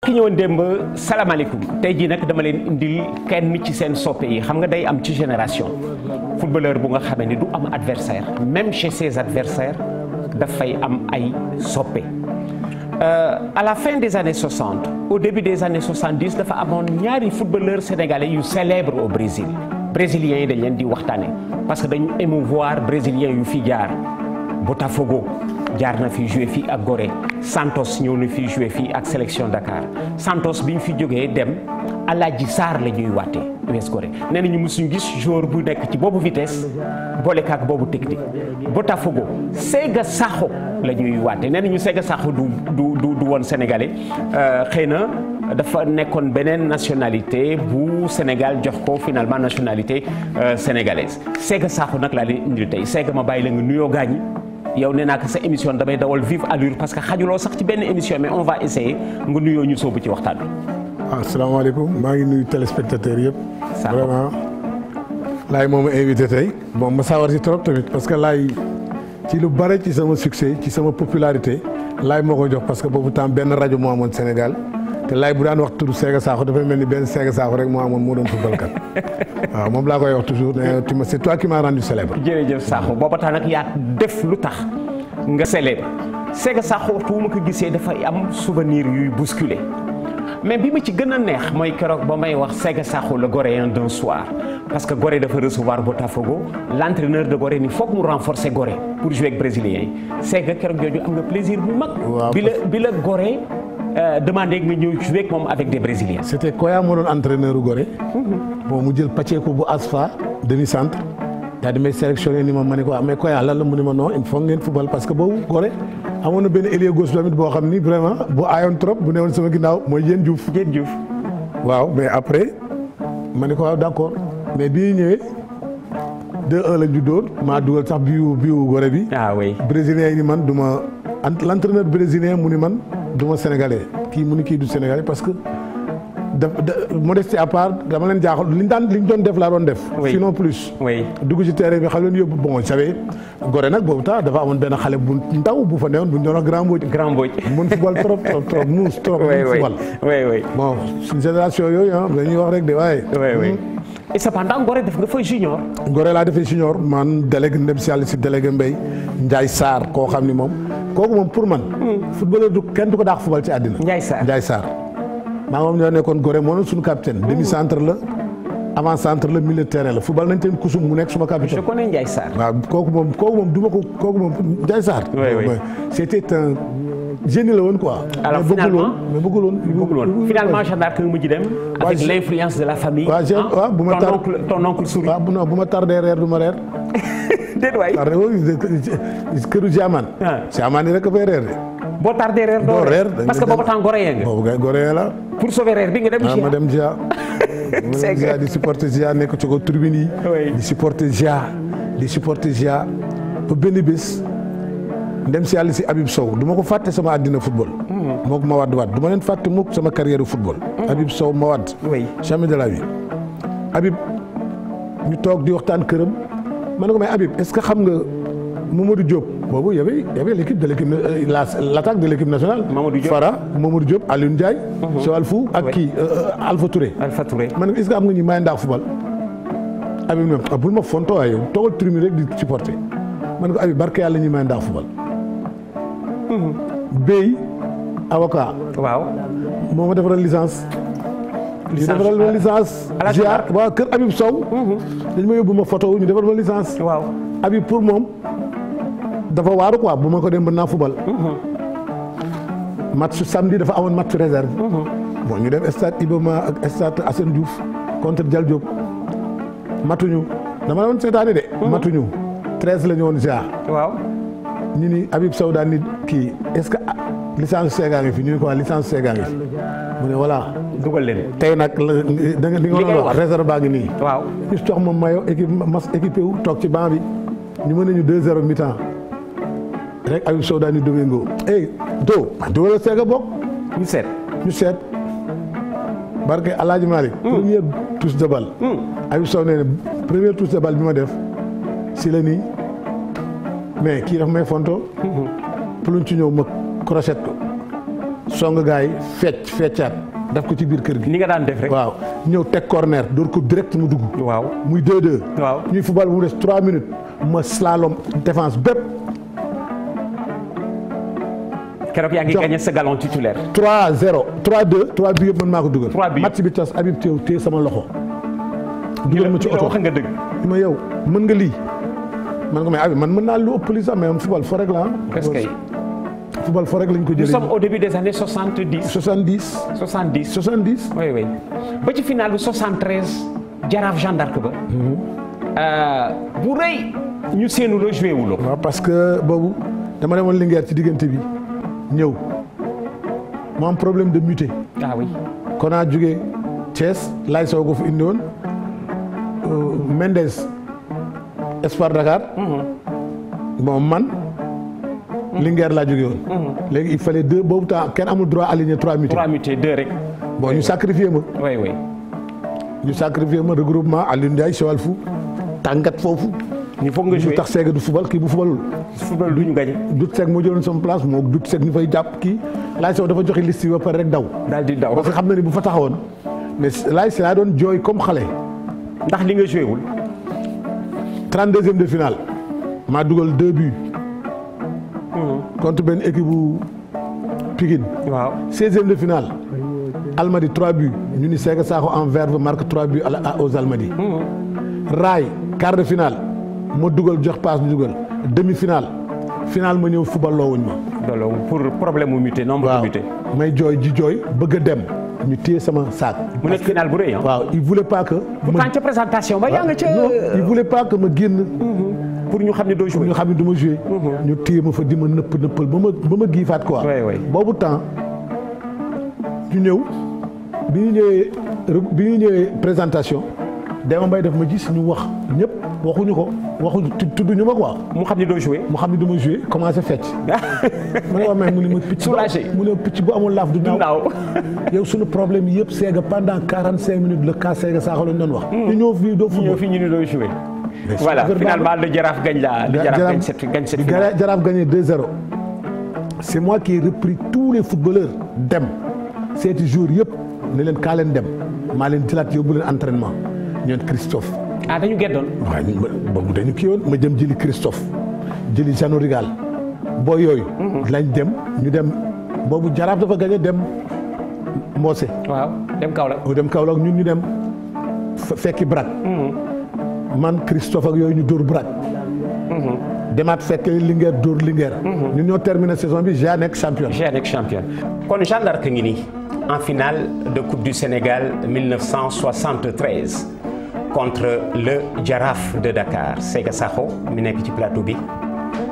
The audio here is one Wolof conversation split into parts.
ki ñëwoon démb salaamaaleykum tey jii nag dama leen indil kenn ci seen soppe yi xam nga day am ci génération footballeur bu nga xamee ni du am adversaire même chez ses adversaires dafay am ay soppe à la fin des années 60 au début des années 70 dafa amoon ñaari footballeurs sénégalais yu célèbres au Brésil brésiliens yi dañ leen di waxtaane parce que dañu émouvoir brésiliens yu fi jaar Botafogo jaar na fi joué fii ak Gorée Santos ñëw na fi joué fii ak sélection Dakar Santos bi ñu fi jógee dem Aladji Sarr la ñuy waatee US Gorée nee nañu mosuñu gis joueur bu nekk ci boobu vitesse booleka ak boobu technique Botafogo Sega Sakho la ñuy waatee nee nañu Sega Sakho du woon sénégalais xëy na dafa nekkoon beneen nationalité bu Sénégal jox ko finalement nationalité sénégalaise Sega Sakho nag laa leen indil tey Sega ma bàyyi la nga nuyoo gaañi yow nee naa ko sa émission damay dawal vive allure parce que xajuloo sax ci benn émission mais on va essayer nga nuyoo ñu soobu ci waxtaan bi. asalaamaaleykum maa ngi nuyu téléspectateurs yëpp. vraiment laay moom a invité tey bon ma sawar si trop tamit parce que laay ci lu bare ci sama succès ci sama popularité laay moo ko jox parce que boobu temps benn rajo moo amoon Sénégal te laay bu daan wax turu Sega Sakho dafay mel ni benn Sega Sakho rek moo amoon moo doon football kat waaw moom laa koy wax toujours c'est toi qui m'as rendu célèbre. jërëjëf Sakho booba tax nag yaa def lu tax nga célèbre Sega Sakho waxtu wu ma ko gisee dafay am souvenir yuy bousculer mais bi ma ci gën a neex mooy keroog ba may wax Sega Sakho le Goréen d'un soir parce que Gorée dafa recevoir Botafogo l'entraîneur de Gorée ni foog mu renforcer Gorée pour jouer ak brésiliens yi Sega keroog jooju am nga plaisir bu mag. bi la Gorée demandé nga ñëw jouer ak moom avec des brésiliens. c'était Koya moo doon entraîneur u Gorée. bon mu jël Pacheco bu Asfa demi centre daal di may sélectionné ni ma ne ko mais Koya lan la mu ne ma non il faut ngeen football parce que boobu Gorée amoon na benn ailier gauche tamit boo xam ni vraiment bu aayoon trop bu newoon sama ginnaaw mooy Yéen Diouf. waaw mais après ma ne ko waaw d'accord mais bii ñëwee 2-1 lañ ñu dóor maa dugal sax biu Gorée bi. ah oui brésilien yi ni man du ma l'entraîneur brésilien mu ni man du ma sénégalais kii mu ni kii du sénégalais parce que modestie à part dama leen jaaxal liñ doon def laa doon def. sinon plus. dugg ci terrain bi xam leen yóbbu bon j'avais Gorée nag boobu tax dafa amoon benn xale bu ndaw bu fa newoon bu ñu doon wax Grand Mbodj. mun football trop muus trop. oui bon suñu génération yooyu dañuy wax rek de waaye. et cependant Gorée def nga fa junior. Gorée laa defee junior man délégué ndem si yàlla si délégué Mbaye Ndiaye Sarr koo xam ni moom kooku moom pour man. footballeur kenn du ko daax football ci àddina. Ndiaye Sarr. maa moom ñoo nekkoon Gorée moo doon suñu capitaine demi centre la avant centre la milieu de terrain la football nañ teen kusum mu nekk suma capitaine. je connais Ndiaye Sarr. waaw kooku moom du ma ko kooku moom Ndiaye Sarr. c'était un génie la woon quoi. alors mais bëggul woon. finalement Jeanne d'Arc nga mujj dem. avec l'influence de la famille. waaw bu ma ton oncle Souris. waaw bu ma tardé reer du ma reer. déet waay. tardé këru Diamane. Diamane yi rek a fay reer de. boo tardé reer doo reer parce que boobu temps Goréen nga. boobu kay Goréen la. pour sauver reer bi nga dem. ma dem Gia. Gia di supporter Gia nekk ci ko tribune yi. di supporter Gia ba benn bés. ndem si yàlla si Habib Sow du ma ko fàtte sama àddina football. moo ko ma wadd du ma leen fàtte mukk sama carrière football. Habib Sow ma wadd. jamais de la vie. Habib ñu toog di waxtaan këram ma ne ko mais Habib est-ce que xam nga Mamadou Diop boobu y avait l'équipe de l'équipe l'attaque de l'équipe nationale. Mamadou Diop Alioune Ndiaye. Joal Fou ak kii Alpha Touré. ma ne ko est-ce que am nga ñu may ndax football. Habib même bul ma fonto waaye yow toogal tribune rek di supporter ma ne ko Habib barke yàlla ñu may ndax football. Bey avocat. waaw. moo ma defaral licence. ñu defaral ma licence. GIA waaw kër Habib Sow. dañ ma yóbbu ma photo ñu defal ma licence. waaw Habib pour moom dafa waaru quoi bu ma ko dem ba naa football. match samedi dafa amoon match réserve. bon ñu dem stade Iba Mar ak stade Assane Diouf contre Dial Diop. matuñu dama la woon seetaani de. matuñu 13 la ñu woon GIA. waaw. ñu ni Habib Sow daan nit kii est-ce que licence Sega ngi fi ñu ne ko waa licence Sega ngi fi mu ne voilà. dugal leen tey nag da nga li nga doon wax réserve baa ngi nii. waaw ñu jox ma maillot équipé wu toog ci banc bi ñu mën nañu 2-0 mi-temps rek Habib Sow daan ni Domingo. dugal Sega bokk. ñu seet. barke El Hadj Malick. première touche de balle. Habib Sow nee na première touche de balle bi ma def si la nii. mais kii dafa may fonto. pluñ ci ñëw ma crochet ko song gars yi feccaat daf ko ci biir kër gi. ni nga daan def rek. waaw ñëw teg corner door ko direct mu dugg. waaw muy 2-2. waaw ñuy football mu des 3 minutes ma slalom défense bépp. keroog yaa ngi gagné sa galon titulaire. 3-0 3-2 3 bi yëpp man maa ko dugal. 3 bi match bi tas Habib Thiaw téye sama loxo. dugal ma ci oto wax nga dëgg. ma yow mën nga lii man nga may Habib man mën naa lu ëpp lii sax mais football fo rek la qu'est-ce que football fo rek lañ ko jëlee. nous sommes au début des années 70. 70. oui ba ci final bu 73 Jaraaf Jeanne d'Arc ba. bu rëy ñu seenu la joué wuloo. waaw parce que boobu dama demoon Linguère ci diggante bi ñëw mu am problème de muté. ah oui. kon naa jógee Thiès laay soo ko fi indi woon Mendes Espoir Dakar. bon man. Linguère laa jógee woon. léegi il fallait 2 boobu temps kenn amul droit aligner 3 mutés. 3 mutés 2 rek. bon ñu sacrifié ma. oui. ñu sacrifié ma regroupement Alioune Ndiaye Chewal Fou tàngat foofu. ñu foog nga joué tax Sega du football kii bu footballul. football du ñu gagné. Dut Seck moo jëloon sama place moo Dut Seck ñu fay jàpp kii laay sow dafa joxe liste yi ba pare rek daw. daal di daw parce que xam na ni bu fa taxawoon mais laay si laa doon jooy comme xale. ndax li nga joué wul. 32e de finale maa dugal 2 buts. contre benn équipe bu Pikine. waaw 16e de finale. Almadi 3 buts ñu ni Sega Sakho en verve marque 3 buts aux Almadi. Raay quart de finale ma dugal jox passe bu dugal demi finale finale ma ñëw football loo wuñ ma. loolu pour problème mu muté nombre de muté. may jooy bëgg a dem ñu téye sama saak. mu nekk finale bu rëy ah. waaw il voulait pas que. pourtant ca présentation ba yaa nga ca. non il voulait pas que ma génn. pour ñu xam ne doo joué. pour ñu xam ne du ma joué. ñu téye ma fa di ma nëppal ba ma giifaat quoi. boobu temps ñu ñëw bi ñu ñëwee présentation Demba Mbaye def ma gis ñu wax ñëpp waxuñu ko tudduñu ma quoi. mu xam ne doo joué. mu xam ne du ma joué commencé fecc. ma ne waa mais mu ne ma picc. soulagé mu ne picc bu amul laaf du naaw. yow suñu problème yëpp Sega pendant 45 minutes le cas Sega Sakho lañ doon wax. ñu ñëw fii doo football. ñëw fii ñu ni doo joué. voilà finalement le Jaraaf gagne cette finale. Jaraaf gagné 2-0. c'est moi qui ai repris tous les footballeurs dem seeti jour yëpp ne leen kaa leen dem maa leen jëlaat yóbbu leen entraînement ñoom Christophe. ah dañu geddoon. waaw boobu dañu kii woon ma jëm jëli Christophe jëli Jeannot Rigal boo yooyu. lañ dem ñu dem boobu Jaraaf dafa gagné dem Mbose. waaw dem Kaolack ñun ñu dem fekki Brak. man Christophe ak yooyu ñu dóor Brak. demaat fekk Linguère dóor Linguère. ñun ñoo terminé saison bi Jeanne nekk champion. kon Jeanne d'Arc ngi nii en finale de Coupe du Sénégal 1973 contre le Jaraaf de Dakar Sega Sakho mi nekk ci plateau bi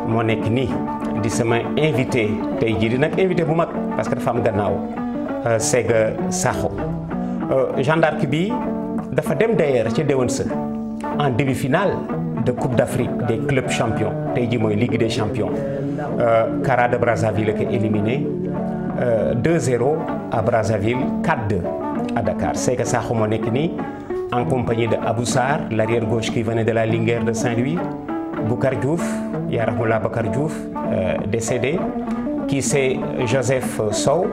moo nekk nii di sama invité tey jii di nag invité bu mag parce que dafa am gannaaw Sega Sakho Jeanne d'Arc bi dafa dem d'ailleurs ca déwén sa en demi-finale de Coupe d'Afrique des clubs champions tey jii mooy Ligue des champions Kara de Brazzaville a éliminé 2-0 à Brazzaville 4-2 à Dakar Sega Sakho moo nekk nii en compagnie de Abou Sarr l'arrière gauche qui venait de la Linguère de Saint-Louis Boucar Diouf yaa rahmullah Bakar Diouf décédé kii c'est Joseph Sow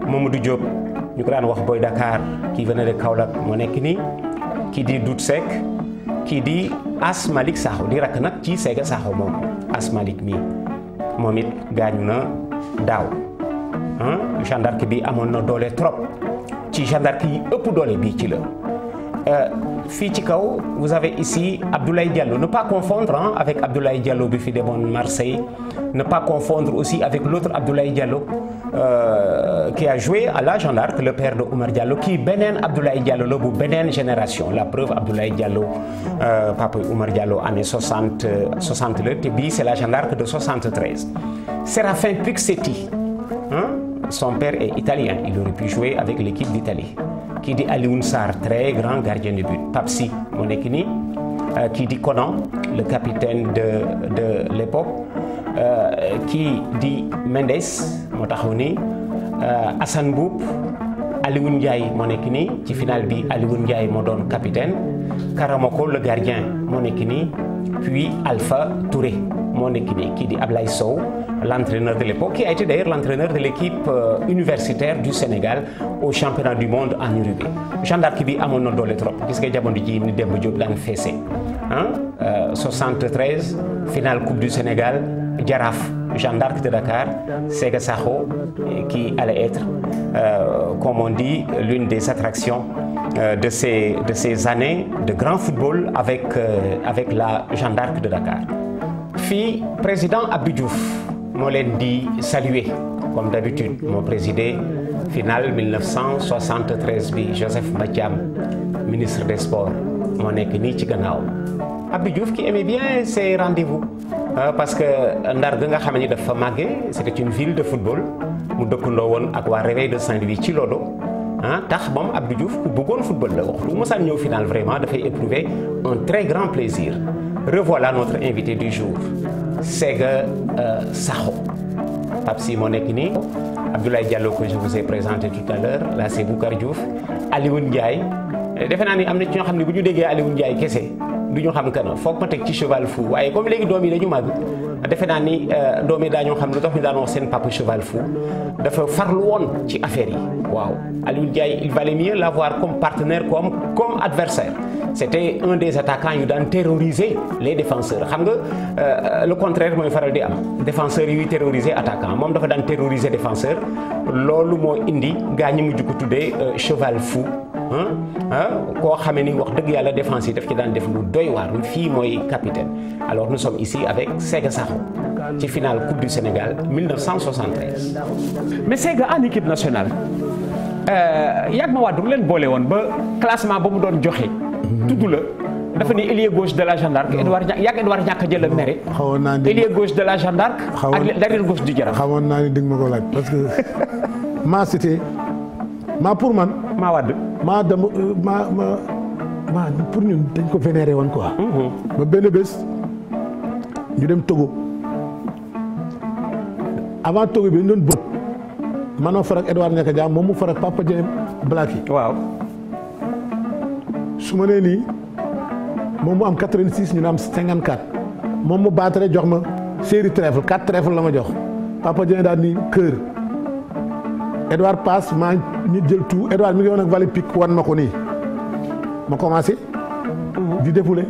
Mamadou Diop ñu ko daan wax Boy Dakar qui venait de Kaolack moo nekk nii kii di Dout Seck kii di As Malick Sakho di rakk nag ci Sega Sakho moom As Malick mii moom it gaañu na daaw Jeanne d'Arc bi amoon na doole trop ci Jeanne d'Arc yi ëpp doole bii ci la fii ci kaw vous avez ici Abdoulaye Diallo ne pas confondre avec Abdoulaye Diallo bi fi demoon Marseille ne pas confondre aussi avec l'autre Abdoulaye Diallo qui a joué à la Jeanne d'Arc le père de Oumar Diallo kii beneen Abdoulaye Diallo la bu beneen génération la preuve Abdoulaye Diallo papa Oumar Diallo année 60 la te bii c'est la Jeanne d'Arc de 73 Séraphin Pixetti son père est italien il aurait pu jouer avec l'équipe d'Italie kii di Alioune Sarr très grand gardien de but Papsi moo nekk nii kii di Conan le capitaine de l'époque kii di Mendes moo taxaw nii Assane Mboup Alioune Ndiaye moo nekk nii ci finale bi Alioune Ndiaye moo doon capitaine Karamoko le gardien moo nekk nii puis Alpha Touré moo nekk nii kii di Ablaye Sow l'entraîneur de l'époque qui a été d'ailleurs l'entraîneur de l'équipe universitaire du Sénégal au championnat du monde en Uruguay. Jeanne d'Arc bi amoon na doole trop gis nga jamono ji ni Demba Diop daan feese 73 finale coupe du Sénégal Jaraaf Jeanne d'Arc de Dakar Sega Sakho qui allait être comme on dit l'une des attractions de ces années de grand football avec la Jeanne d'Arc de Dakar. Fii président Abdou Diouf moo leen di saluer comme d'habitude moo présidé finale 1973 bi Joseph Mathiam ministre des sports moo nekk nii ci gannaaw Abdou Diouf qui aimait bien ces rendez-vous parce que Ndar ga nga xam ne dafa màggee c'était une ville de football mu dëkkandoo woon ak waa Réveil de Saint-Louis ci Lodo tax moom Abdou Diouf ku bëggoon football la wax lu mosaan ñëw final vraiment dafay éprouver un très grand plaisir. Revoilà notre invité du jour Sega Sakho Pape Si moo nekk nii Abdoulaye Diallo que je vous ai présenté tout à l'heure là c'est Boucar Diouf Alioune Ndiaye defe naa ni am na ci ñoo xam ne bu ñu déggee Alioune Ndiaye kese du ñu xam kana foog ma teg ci cheval fou waaye comme léegi doom yi dañu màgg defe naa ni doom yi daañoo xam lu tax ñu daan wax seen papa cheval fou dafa farlu woon ci affaire yi waaw Alioune Ndiaye il valait mieux l'avoir comme partenaire comme adversaire c'était un des attaquants yu daan terroriser les défenseurs xam nga le contraire mooy faral di am défenseurs yuy terroriser attaquant moom dafa daan terroriser défenseur loolu moo indi gaa ñi mujj ko tuddee cheval fou koo xamee ni wax dëgg yàlla défense yi daf ci daan def lu doy waar fii mooy capitaine alors nous sommes ici avec Sega Sakho ci finale coupe du Sénégal 1973. mais Sega en équipe nationale yàgg ma wàddu leen boole woon ba classement ba mu doon joxe. tudd la dafa ni ailier gauche de la Jeanne d'Arc Edouard ñàkk a jël a mere. xawoon naa ni ailier gauche de la Jeanne d'Arc ak l'arrière gauche du Jaraaf. xawoon naa ni di nga ma ko laaj parce que maa c'était maa pour man. maa wàdd. maa dama maa pour ñun dañ ko vénéré woon quoi. ba benn bés ñu dem Togo avant Togo bi ñu doon bët manoo farak Edouard Ñaka Dia moom mu farak Papa Dieng Blackie. waaw. su ma nee nii moom mu am 86 ñu ne am 54 moom mu baatare jox ma série trèfle 4 trèfle la ma jox Papa Dieng daal ni kër Edouard passe maa ñu jël tout Edouard mi ngi woon ak Valet Pic wan ma ko nii ma commencé di défoulé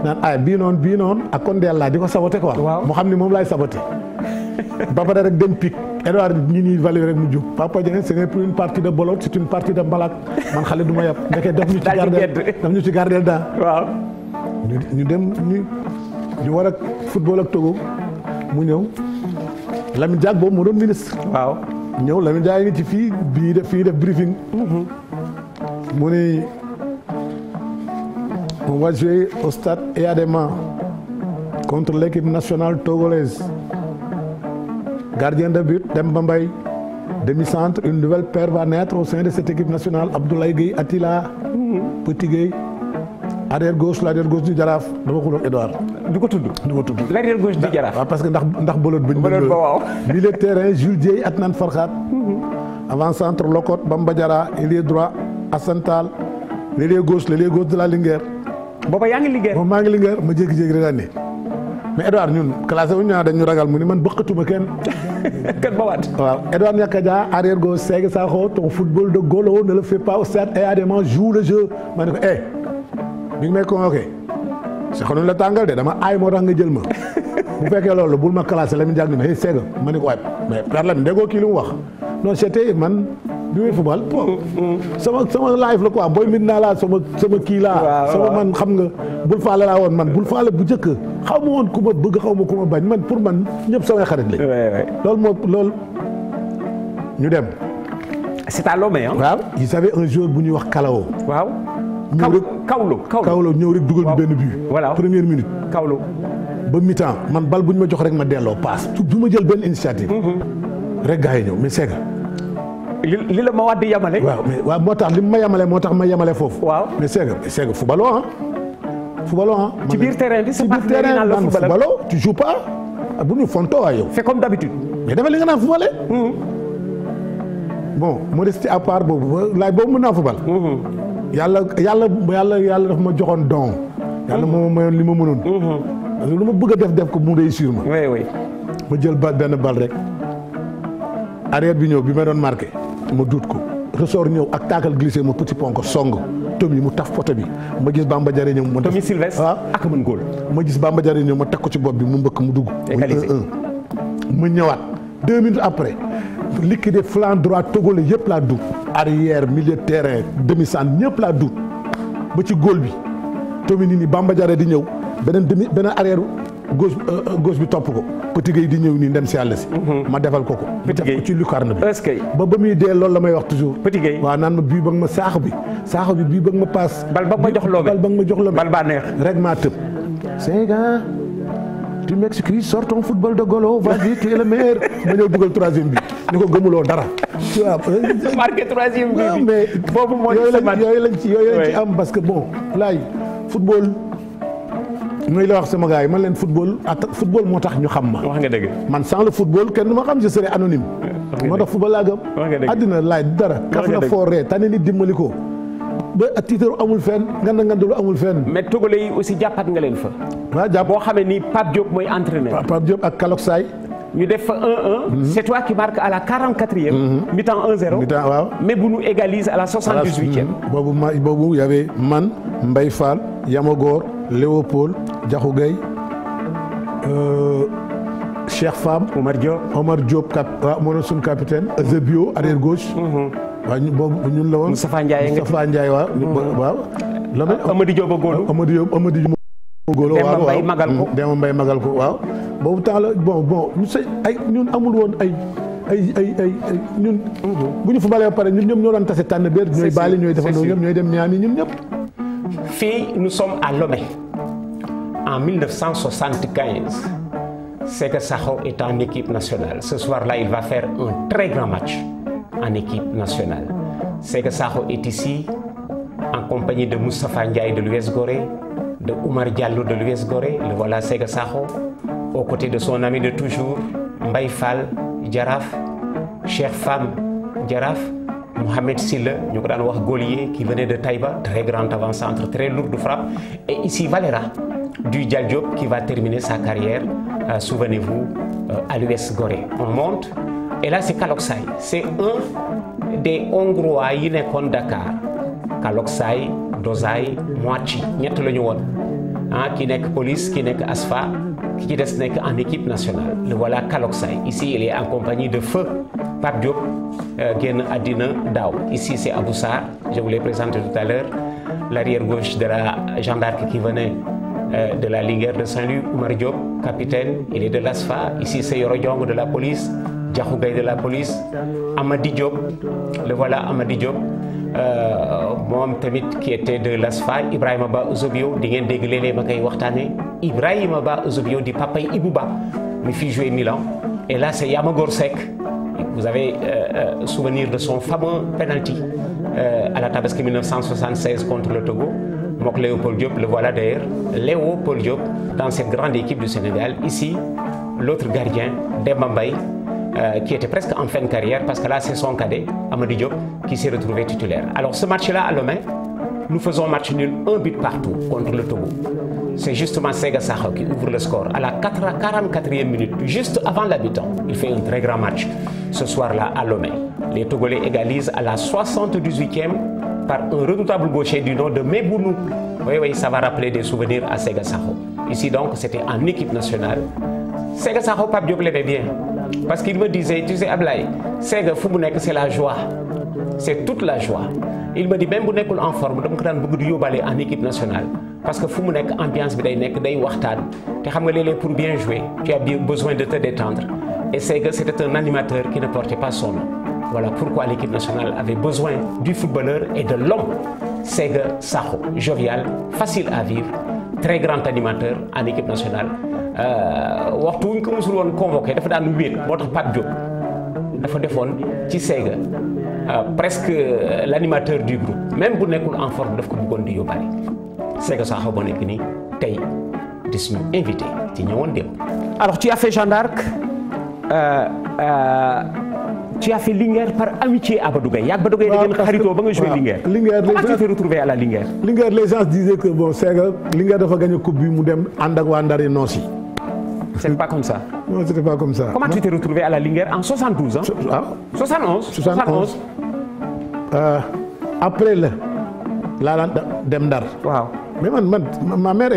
naan ay bii noonu ak kon del laa di ko saboté quoi. waaw mu xam ni moom laay saboté ba pare rek dem Pic Edouard ñi nii Valet rek mu jóg Papa Dieng ce n'est plus une partie de bolote c'est une partie de mbalak man xale du ma yab ndeke daf ñu ci gardel daa waaw ñu dem ñu war a football ak Togo mu ñëw Lamine Diack boobu moo doon ministre. waaw ñëw Lamine Diack ngi ci fii def briefing. mu ne on va jouer au stade Eyadema contre l'équipe nationale togolaise. Gardien de but Demba Mbaye demi-centre une nouvelle paire va naître au sein de cette équipe nationale Abdoulaye Gueye Attila Petit Gueye arrière gauche du Jaraaf dama ko doon Edouard. du ko tudd. l'arrière gauche du Jaraaf. waaw parce que ndax bolot bi. bolot ba waaw. milieu de terrain Jules Dieye Atnan Farkhat. avant centre Lokot Bamba Diarra ailier droit Assane Tall l'ailier gauche de la Linguère. booba yaa ngi Linguère. moom maa ngi Linguère ma jékki-jékki rek daal ne mais Edouard ñun classé wu ñu dañu ragal mu ni man bëqatuma kenn. kenn ba waat. waaw Edouard Ñaka Dia arrière gauche Sega Sakho ton football de golo ne le fait pas au stade Eyadema joue le jeu ma ne ko bi nga may convoqué si xanuñ la tàngal de dama aay moo tax nga jël ma bu fekkee loolu bul ma classé la mu jàng ne Sega ma ne ko waay mais Père Lamine déggoo kii lu mu wax non c'était man bi muy football sama live la quoi booy mit naa laa sama kii laa sama man xam nga bul faale laa woon man bul faale bu njëkk xaw ma woon ku ma bëgg xaw ma ku ma bañ man pour man ñëpp samay xarit lañ loolu ñu dem c'est à Lomé hein. waaw ils avaient un joueur bu ñuy wax Kalao waaw ñëw rek Kawlo ñëw rek dugal benn but. voilà première minute. Kawlo ba mi-temps man bal bu ñu ma jox rek ma delloo passe du ma jël benn initiative. rek gars yi ñëw mais Sega. li la ma wax di yamale. waaw moo tax li ma yamale moo tax ma yamale foofu. waaw mais Sega footballoo ci biir terrain bi ci biir terrain bi footballoo tu joues pas bu ñu fontoo waay yow. c'est comme d'habitude. mais dafa li nga naan footballé. bon modestie à part boobu laaj boobu mën naa football. yàlla dafa ma joxoon don. yàlla moo ma mayoon li ma mënoon. lu ma bëgg a def ko mu réussir ma. oui oui. ma jël benn bal rek arrière bi ñëw bi ma doon marqué ma duut ko ressort ñëw ak taakal glissé ma petit pont ko song Tomi mu taf poto bi ma gis Bamba Diarra ñëw ma. Tomi Sylvestre ak mën góol. ma gis Bamba Diarra ñëw ma teg ko ci bopp bi mu mbëkk mu dugg. égalisé 1-1 ma ñëwaat 2 minutes après liquidé flanc droit togolais yëpp laa dugg. arrière milieu de terrain demi centre ñëpp laa dugg ba ci góol bi Tomi nii Bamba Diarra di ñëw beneen arrière gauche bi topp ko Petit Gueye di ñëw nii ndem si yàlla si. ma defal ko. Petit Gueye def ko ci lucarne bi. est-ce que. ba muy dee loolu la may wax toujours. Petit Gueye waaw naan ma bii ba nga ma saaxu bi bii ba nga ma paas. bal ba ma jox loo bal ba nga ma jox loo bal baa neex. rek maa tëb. Séga tu m'excuses sors ton football de golo vas-y tu es le meilleur ma ñëw dugal 3e bi ñu ko gëmuloo dara. tu vois marqué 3e bi mais boobu moo yooyu lañ ci am parce que bon laay football. mooy la wax sama gars yi man leen football moo tax ñu xam ma. wax nga dëgg. man sans le football kenn du ma xam je serais anonyme. moo tax football laa gëm. wax nga dëgg àddina laay dara. kaf na fooree tane nit dimbali ko. ba tiitaru amul fenn ngandalu amul fenn. mais togolais yi aussi jàppat nga leen fa. waaw jàpp boo xamee ni Pape Diop mooy entraîneur. Pape Diop ak Kaloksaay. ñu def fa 1-1. c'est toi qui marque à la 44e. mi-temps 1-0. mi-temps waaw. mais bu ñu égalise à la 78e. boobu y avait man Mbaye Fall Yamagor Léopold Diakhou Gueye Cheikh Fam. Omar Diop waaw moo doon suñu capitaine. Zebio arrière gauche. waaw boobu ñun la woon. Moustapha Ndiaye waaw. waaw. Amady Diop a góolu. Amady Diop góolu. waaw Demba Mbaye magal ko waaw. boobu temps la bon ñun amul woon ay ñun. bu ñu fubalee ba pare ñun ñëpp ñoo doon tase tànn beer. ñooy baali ñooy defandoo ñëpp ñooy dem ñaani ñun ñëpp. Fii nous sommes à Lomé en 1975. Séga Sakho est en équipe nationale. Ce soir-là, il va faire un très grand match en équipe nationale. Séga Sakho est ici en compagnie de Moustapha Ndiaye de l'US Gorée, de Oumar Diallo de l'US Gorée. Le voilà Séga Sakho, aux côtés de son ami de toujours, Mbaye Fall Jaraaf, Cheikh Fam Jaraaf, Mohamed Silla, ñu ko daan wax Gaulier, qui venait de Taïba, très grand avant-centre, très lourd de frappe. Et ici Valera du Dial Diop qui va terminer sa carrière, souvenez-vous, à l'US Gorée. On monte et là c'est Kaloksaay. C'est un des Hongrois yi nekkoon Dakar. Kaloksaay, Dozay, Moachi, ñett la ñu woon. Ki nekk police, ki nekk ASFA, ki ci des nekk en équipe nationale. Le voilà Kaloksaay. Ici il est en compagnie de feu Pape Diop, génn àddina daaw. Ici c'est Abou Sarr, je vous l'ai présenté tout à l'heure, l'arrière gauche de la Jeanne d'Arc qui venait de la Linguère de Saint-Louis, Oumar Diop, capitaine, il est de l'ASFA. Ici c'est Yoro Diong de la police, Diakhou Gueye de la police, Amady Diop, le voilà Amady Diop, moom tamit qui était de l'ASFA, Ibrahima Ba Ouzobio, di ngeen dégg léeg-léeg ma koy waxtaane, Ibrahima Ba Ouzobio di papay Ibou Ba, mi fi joué Milan. Et là c'est Yamagor Seck. Vous avez souvenir de son fameux penalty à la Tabaski 1976 contre le Togo. Mook Léopold Diop, le voilà d'ailleurs. Léopold Diop dans cette grande équipe du Sénégal. Ici, l'autre gardien, Demba Mbaye, qui était presque en fin de carrière parce que là c'est son cadet, Amady Diop, qui s'est retrouvé titulaire. Alors ce match-là à Lomé, nous faisons match nul, 1 but partout contre le Togo. C'est justement Séga Sakho qui ouvre le score à la 44e minute, juste avant la mi-temps. Il fait un très grand match ce soir-là à Lomé. Les Togolais égalisent à la 78e par un redoutable gaucher du nom de Mebounou. Oui, ça va rappeler des souvenirs à Séga Sakho. Ici donc, c'était en équipe nationale. Séga Sakho, Pape Diop l'aimait bien. Parce qu'il me disait, tu sais Ablaye, Séga fu mu nekk c'est la joie. C'est toute la joie. Il me dit même bu nekkul en forme dama ko daan bëgg di yóbbaale en équipe nationale. Parce que fu mu nekk ambiance bi day nekk day waxtaan. Te xam nga léeg-léeg pour bien jouer, tu as besoin de te détendre. Et Séga c'était un animateur qui ne portait pas son nom. Voilà pourquoi l'équipe nationale avait besoin du footballeur et de l'homme. Séga Sakho, jovial, facile à vivre, très grand animateur en équipe nationale. waxtu wuñ ko musul woon convoqué dafa daan wéet moo tax Pape Diop dafa defoon ci Séga presque l'animateur du groupe même bu nekkul en forme daf ko bëggoon di yóbbaale. Séga Sakho boo nekk nii tey di suñu invité ci ñëwoon démb. Alors tu as fait Jeanne d'Arc, tu as fait Linguère par amitié à Badou Gueye. yaa Badou Gueye da ngeen xaritoo ba nga joué Linguère. Linguère comment tu t'es retrouvé à la Linguère. Linguère les gens disaient que bon c'est que Linguère dafa gagné coupe bi mu dem ànd ak waa Ndar yi noos yi. c'est pas comme ça. non c'était pas comme ça. comment tu t'es retrouvé à la Linguère en 72 hein. ah 71. après la laa dem Ndar. waaw. mais ma mère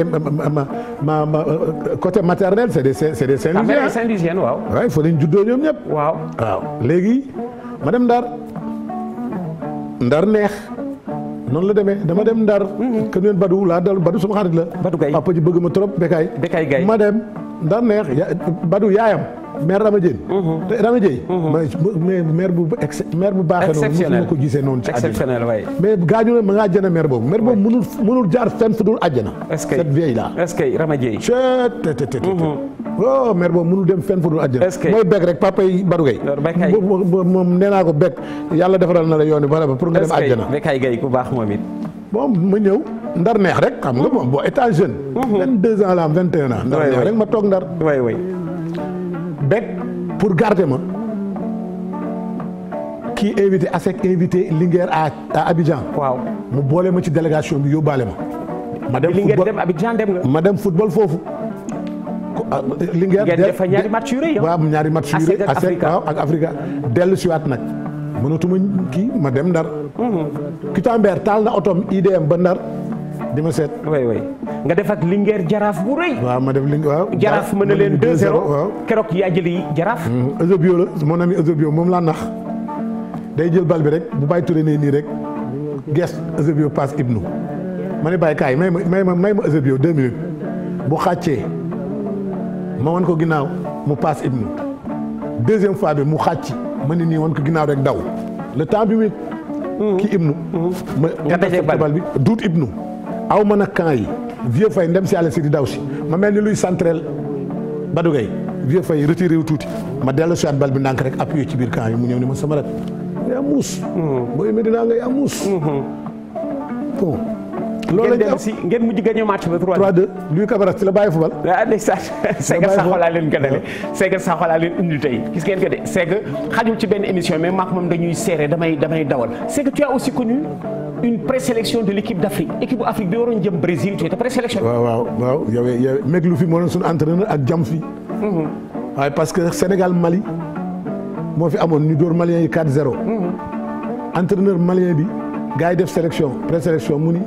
ma côté maternel c'est des Saint-Louisiens. ta mère est Saint-Louisienne waaw. waaw il faut leen juddoo ñoom ñëpp. waaw léegi ma dem Ndar neex noonu la demee dama dem Ndar. que ñu Badou laa dal Badou sama xarit la. Badou Gueye papa ji bëgg ma trop Bekay Gueye ma dem Ndar neex Badou yaayam. maire Rama Diène. te Rama Diène. mais maire bu baaxee noonu. exceptionnel ko gisee noonu. ci exceptionnel waay. mais gaañu na ma nga àjjana maire boobu. maire boobu mënul jaar fenn fu dul àjjana. est-ce que cette vieille là. est-ce que Rama Diène. oh maire boobu mënul dem fenn fu dul àjjana. est-ce que mooy bekk rek papa yi Badou Gueye. moom nee naa ko bekk yàlla defaral na la yoon bi pour nga dem àjjana. Bekay Gueye ku baax moom it. bon ma ñëw Ndar neex rek xam nga moom boo état jeune. 22 ans la am 21 ans. Ndar neex rek ma toog Ndar. way Bekk pour garder ma kii invité Linguère à Abidjan. waaw mu boole ma ci délégation bi yóbbaale ma. ma dem Linguère dem Abidjan dem nga. ma dem football foofu. Linguère def fa ñaari match yu rëy waaw ñaari match yu rëy waaw ak Africa dellu siwaat nag mënatuma kii ma dem Ndar. Kitambeer taal na otoom IDM ba Ndar di ma seet. way nga def ak Linguère jaraaf bu rëy. waaw ma def waaw. jaraaf mën na leen 2-0 waaw keroog yaa jëli jaraaf. Eusebio la mon ami Eusebio moom laa nax day jël bal bi rek bu bàyyi turé nii rek ges Eusebio passe Ibnu ma ne bàyyi kaay may ma Eusebio 2 minutes bu xàccee ma wan ko ginnaaw mu passe Ibnu deuxième fois bi mu xàcc ma ne nii wan ko ginnaaw rek daw le temps bi muy ki Ibnu ma intercepté bal bi duut Ibnu aw ma nag camp yi vieux fay ndem si àll si di daw si ma mel ni luy centrel Badou Gueye vieux fay retiré wu tuuti ma dellu si waat bal bi ndànk rek appuyé ci biir camp yi mu ñëw ni ma sama rak ngay am muus booy Medina ngay am muus bon loolu ngeen dem si ngeen mujj gagné match ba 3-2 Louis Camara ci la bàyyi football. ah ndeysaan Sega Sakho laa leen gënale Sega Sakho laa leen indi tey gis ngeen que de Sega xajul ci benn émission mais maak moom dañuy serré damay dawal Sega tu as aussi connu une présélection de l'équipe d'Afrique équipe bu Afrique bi waroon jëm Brésil tu étais présélectionné. waaw yow meg lu fi moo doon suñu entraîneur ak jam fi waaye parce que Sénégal Mali moo fi amoon ñu dóor Maliens yi 4-0. entraîneur malien bi gars yi def sélection présélection mu ni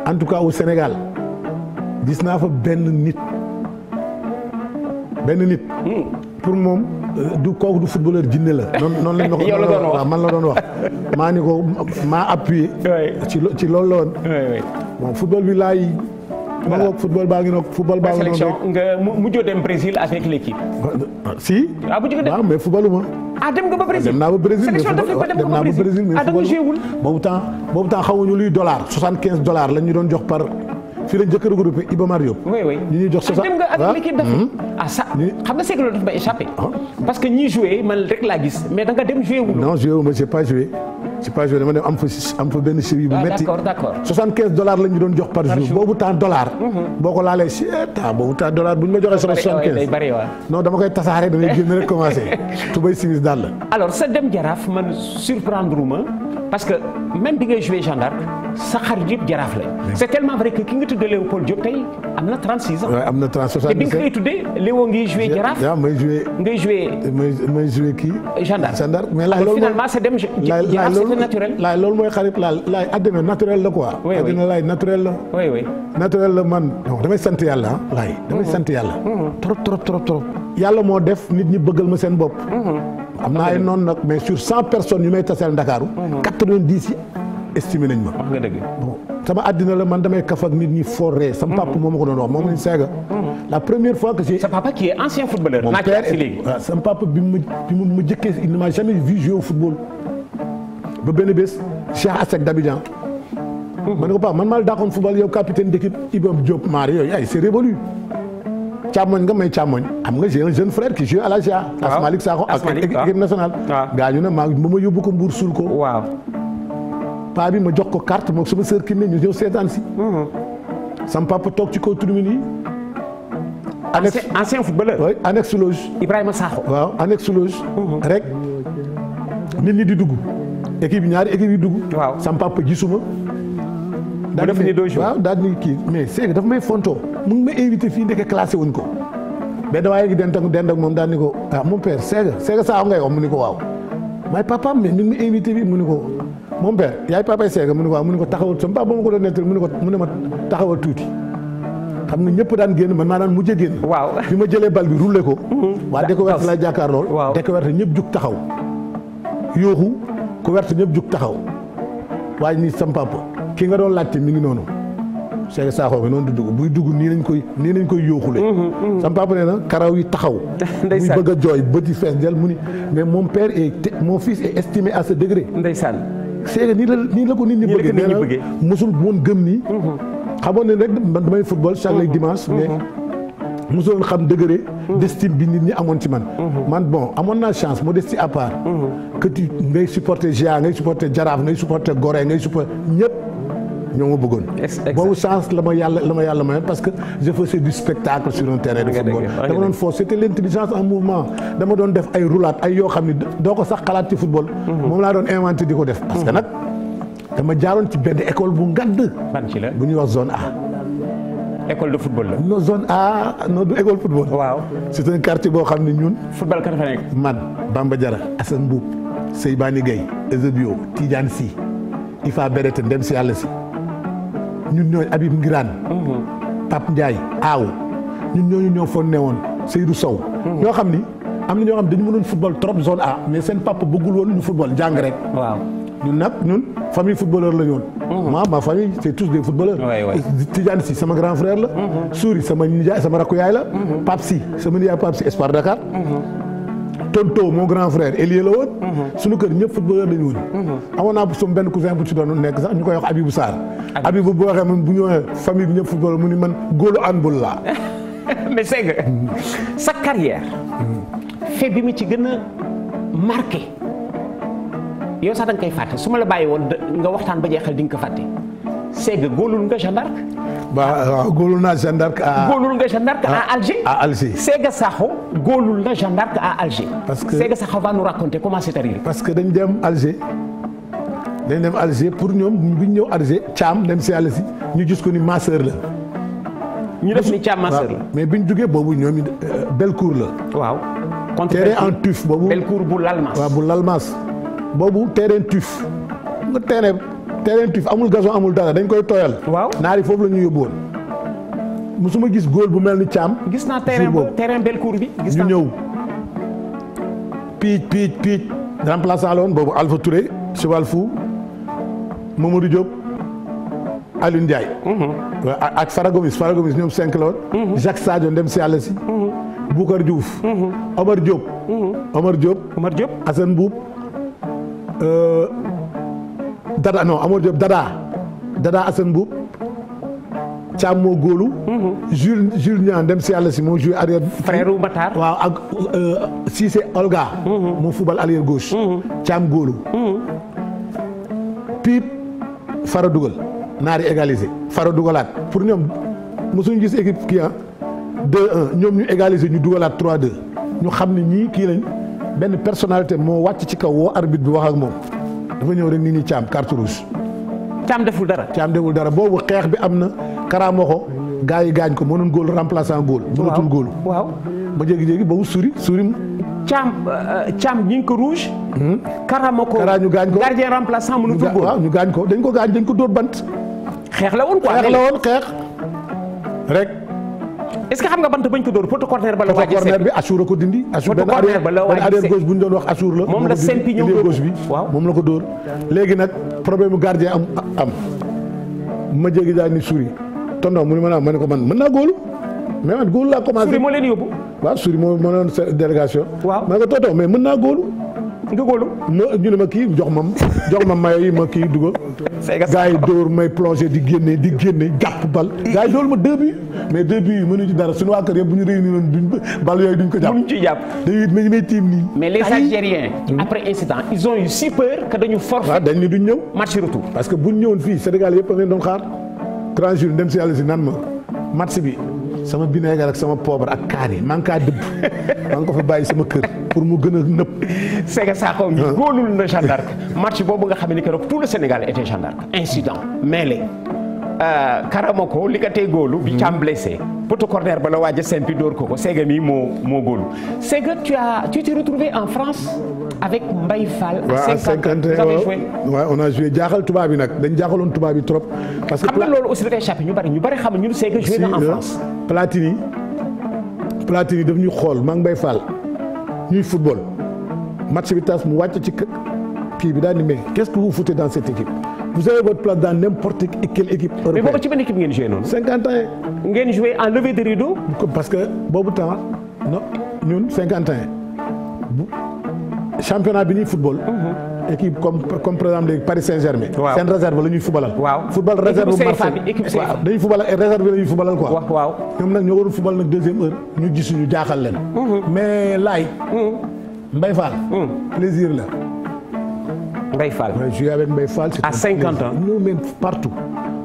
en tout cas au Sénégal gis naa fa benn nit pour moom du kooku du footballeur jinne la. noonu lañ ma ko waaw man la doon wax maa ni ko maa appuyé. ci loolu la woon. bon football bi laay. ma ngoog football baa ngi noog football baa ngi noog nga mujjoo dem Brésil avec l'équipe. si. waaw mais footballuma. dem nga ba Brésil dem naa ba Brésil mais dem naa ba Brésil mais da nga joué wul. boobu temps xamuñu luy dollar $75 lañ ñu doon jox par fii lañ njëkk a regroupé Iba Mar Diop. oui ñu ñuy jox 60 dem nga avec l'équipe d'Afrique. ça xam nga c'est que loolu daf ma échappé. parce que ñi joué man rek laa gis mais da nga dem joué wul. non joué wu ma j'ai pas joué dama dem am fa benn cheville bu metti. d'accord $75 lañ ñu doon jox par jour boobu temps dollar. boo ko laalee si boobu temps dollar bu ñu ma joxee sama 75 day bari waaw. non dama koy tasaare damay génn rek commencé tubay simis daal la. alors sa dem Jaraaf man surprendre ma parce que même bi ngay joué Jeanne d'Arc sa xarit yëpp Jaraaf lañ. c'est tellement vrai que ki nga tuddee Léopold Diop tey am na 36 ans. waaw am na 77 te bi nga koy tuddee Léo ngiy joué Jaraaf. waaw may joué kii. Jeanne d'Arc mais laay loolu finalement sa dem Jaraaf c'était naturel. laay loolu mooy xarit laay àddina naturel la quoi. oui àddina laay naturel la. oui naturel la man damay sant yàlla laay damay sant yàlla. trop. yàlla moo def nit ñi bëggal ma seen bopp. am naa ay noonu nag mais sur 100 personnes yu may taseel Ndakaaru. 90 yi estimé nañ ma. wax nga dëgg. bon sama àddina la man damay kaf ak nit ñi foree. sama papa moo ma ko doon wax moom lañ Sega. la première fois que j'ai. sa papa qui est ancien footballeur. mon père waaw sama papa bi mu jëkkee il ne m'a jamais vu jouer au football. ba benn bés Cheikh Assec d'Abidjan. ma ne ko papa man maa la daaxoon football yow capitaine d'équipe Iba Diop Mar yooyu c'est révolu. càmmoñ nga may càmmoñ xam nga j'ai un jeune frère qui joue à la GA. waaw Asmalik Sakho ak équipe nationale. waaw gaañu na ma yóbbu ko Mbour suul ko. waaw. paa bi ma jox ko carte moom sama sœur Kiné ñu ñëw seetaan si. sam papa toog ci kaw tribune yi ancien footballeur. oui annexe loge. Ibrahima Sakho. waaw annexe loge. rek nit ñi di dugg. équipe yi ñaari équipe yi dugg. waaw sam papa gisuma. daal di doo joué waaw daal di kii mais c'est que dafa may fontoo mu ngi may invité fii ndeke classé wuñ ko. benn waaye ngi dend ak moom daal ni ko ah mon père Sega Sakho ngay wax mu ni ko waaw. maay papaam mais mi ngi may invité bi mu ni ko mon père yaay papay Sega mu ni ko waaw mu ni ko taxawal sama papa ba ma ko doon nettali mu ne ma taxawal tuuti. xam nga ñëpp daan génn man maa daan mujj a génn. waaw bi ma jëlee bal bi roulé ko. waa découverte lay jàkkaar lool. waaw découverte ñëpp jug taxaw. yooxu ku werte ñëpp jug taxaw. waaye ni sam papa ki nga doon laajte mi ngi noonu. Sega Sakho nga noonu di dugg buy dugg nii lañ koy yooxule. sam papa nee na karaw yi taxaw. muy bëgg a jooy bët yi fees del mu ni mais mon fils est estimé à ce degré. ndeysaan. Sega nii la ko nit ñi bëggee. nee na mosul woon gëm nii. xamoon ne rek man damay football chaque dimanche. mais mosuloon xam degré. d'estime bi nit ñi amoon ci man. man bon amoon naa chance modestie à part. que tu ngay supporter GA ngay supporter Jaraaf ngay supporter Gorée ngay supporter ñëpp ñoo ma bëggoon. boobu chance la ma yàlla mayoon parce que je faisais du spectacle sur un terrain de football. dama doon foofu c'était l'intelligence en mouvement. dama doon def ay roulades ay yoo xam ne doo ko sax xalaat ci football. moom laa doon inventé di ko def. parce que nag dama jaaroon ci benn école bu ngadd. ban ci la bu ñuy wax zone A. école de football la. non zone A non du école football. waaw c'est un quartier boo xam ne ñun. football kan fa nekk. man Bamba Diarra Assane Mbuub Seybani Gueye Eusebio Tidiane Sy Ifa Berete ndem si yàlla si ñun ñooy Habib Ngiraan. Pape Ndiaye Aaw ñun ñooñu ñoo foon ne woon Seydou Sow. ñoo xam ni am na ñoo xam dañu mënoon football trop zone A mais seen papa bëggul woon ñu football jàng rek. waaw ñun famille footballeur la ñu woon. moi ma famille c'est tous des footballeurs. Tidiane Sy sama grand frère la. Souri sama nijaay sama rakku yaay la. Pape Sy sama nijaay Pape Sy Espoir Dakar. Tonto mon grand frère ailier la woon. suñu kër ñëpp footballeur lañu woon. amoon naa sama benn cousin bu ci doon nekk sax ñu koy wax Habibou Sarr. Habibou boo waxee man bu ñu waxee famille bi ñëpp footballeur mu ni man góolu handball laa. mais c'est que sa carrière. fait bi mu ci gën a marqué. yow sax da nga koy fàtte su ma la bàyyi woon nga waxtaan ba jeexal di nga ko fàtte. Sega góolul nga Jeanne d'Arc. waaw góolul naa Jeanne d'Arc à. góolul nga Jeanne d'Arc à Alger. à Alger. Sega Sakho góolul na Jeanne d'Arc à Alger. parce que Sega Sakho va nous raconter comment c'est arrivé. parce que dañ dem Alger pour ñoom bu ñu ñëw Alger Thiam dem si yàlla si ñu gis ko ni ma sœur la. ñu def ni Thiam ma sœur la. mais bi ñu jógee boobu ñoom Belcourt la. waaw. terrain en tuf boobu. Belcourt bu Lalmas. waaw bu Lalmas. boobu terrain tuf nga terrain tuf amul gazon amul dara dañ koy tooyal. waaw naari foofu la ñu yóbbu woon. musuma gis góol bu mel ni Thiam. gis naa terrain Belcourt bi. gis ñu naa ñëw piic remplaçant la woon boobu Alpha Touré Cheval Fou Mamadou Diop Alioune Ndiaye. ak Faragomis ñoom 5 la woon. Jacques Sadio ndem si yàlla si. Boucar Diouf. Omar Diop. Assane Mbuub. Amar Diop Dada Assane Mbuub. Thiam moo góolu. Jules Niang dem si yàlla si moo joué arrière. frère u Matar. waaw ak Cissé Olga. moo football arrière gauche. Thiam góolu. Piip Fara dugal. naari égalisé Fara dugalaat pour ñoom mosuñu gis équipe kii 2-1 ñoom ñu égalisé ñu dugalaat 3-2 ñu xam ne ñii kii lañ benn personnalité moo wàcc ci kaw woo arbitre bi wax ak moom dafa ñëw rek nit ñi Thiam carte rouge. Thiam deful dara. boobu xeex bi am na Karamoxo gars yi gaañ ko mënoon góol remplaçant góol. mënatul góol. waaw ba jékki-jékki boobu Souri. Thiam ñi ngi ko rouge. Karamoxo ñu gaañ ko gardien remplaçant mënatul góol. waaw ñu gaañ ko dañ ko dóor bant. xeex la woon quoi rek. est-ce que xam nga bant bañ ko dóor poto corner ba la waaj a corner bi Assour a ko dindi. poto corner ba la waaj a arrière gauche bu ñu doon wax Assour la. moom la sempi ñëw gauche bi moom la ko dóor. léegi nag problème mu gardien am ma jéggi daal ni Souri tonton mu ne ma ne ko man mën naa góolu mais man góolu laa commencé. Souri moo leen yóbbu. waaw Souri moo doon délégation. waaw ma ne ko tonton mais mën naa góolu. nga góolu. ñu ne ma kii jox ma mayo yi ma kii dugal. gars yi dóor may plongé di génne jàpp bal. gars yi dóor ma 2 buts mais 2 buts yi mënuñu ci dara suñu waa kër yëpp bu ñu réunir woon bal yooyu duñ ko jàpp. mënuñ ci jàpp. dañuy may tiim nii. mais les Algériens. après incident ils ont eu si peur que dañu forfait. waaw dañ ni duñ ñëw. match retour. parce que buñ ñëwoon fii Sénégal yëpp a ngeen doon xaar. 30 jours dem si yàlla si naan ma match bi sama vinaigre ak sama poobar ak kaani maa ngi kaa dëbb maa ngi ko fa bàyyi sama kër pour mu gën a nëpp. Séga Sakho mi góolul na Jeanne d'Arc match boobu nga xam ne keroog tout le Sénégal était Jeanne d'Arc. incident mêlé Karamoko li ka tey góolu bi Thiam blessé poto corner ba la waaj a sempi dóor ko Séga mi moo góolu. Séga tu t'es retrouvé en France avec Mbaye Fall. à 50 ans waaw on a joué jaaxal tubaab bi nag dañ jaaxaloon tubaab bi trop. parce que xam nga loolu aussi dafay échappé ñu bari xam ñu Séga joué na en France. Platini daf ñuy xool maa ngi Mbaye Fall ñuy football match bi tas mu wàcc ci kii bi daal ni mais qu'est-ce que vous foutez dans cette équipe. vous avez votre place dans n'importe quelle équipe européenne. mais boobu ci benn équipe ngeen joué noonu. 50 ans. ngeen joué en levée de rideau. parce que boobu temps non ñun 50 ans bu championnat bi ñuy football. équipe comme par exemple léegi Paris Saint-Germain. waaw seen réserve la ñuy footballal. waaw football réserve bu Marseille équipe CFA waaw dañuy football réserve bi la ñuy footballal quoi. waaw ñoom nag ñoo waroon football nag deuxième heure ñu gis ñu jaaxal leen. mais laay. Mbaye Fall. plaisir la. Mbaye Fall. mais joué avec Mbaye Fall. à 50 ans nous même partout.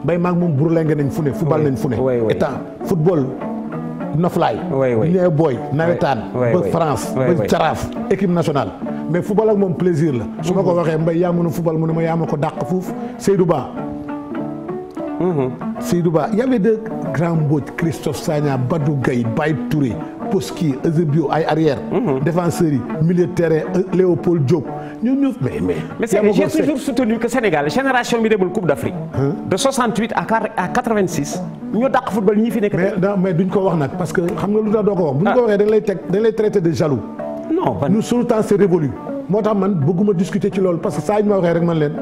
Mbaye maag moom burlenge nañ fu ne. football nañ fu ne. état football. Noflaay. ñee booy nawetaan. ba France ba Caraaf équipe nationale. mais football ak moom plaisir la. su ma ko waxee Mbaye yaa mën a football mu ne ma yaa ma ko dàq fuuf Seydou Ba. Seydou Ba y avait deux grands Mbodj Christophe Sagna Badou Gueye Baye Touré Poski Eusebio ay arrière. défenseurs yi milieu de terrain Léopold Diop ñun ñëpp mais j'ai toujours soutenu que Sénégal génération bi demul Coupe d'Afrique. de 68 à 86 ñoo dàq football ñi fi nekk. mais duñ ko wax nag parce que xam nga lu tax doo ko wax. bu ñu ko waxee dañ lay traité de jaloux. non nous sunu temps c'est révolu. moo tax man bëgguma discuter ci loolu parce que saa yu ma waxee rek man leen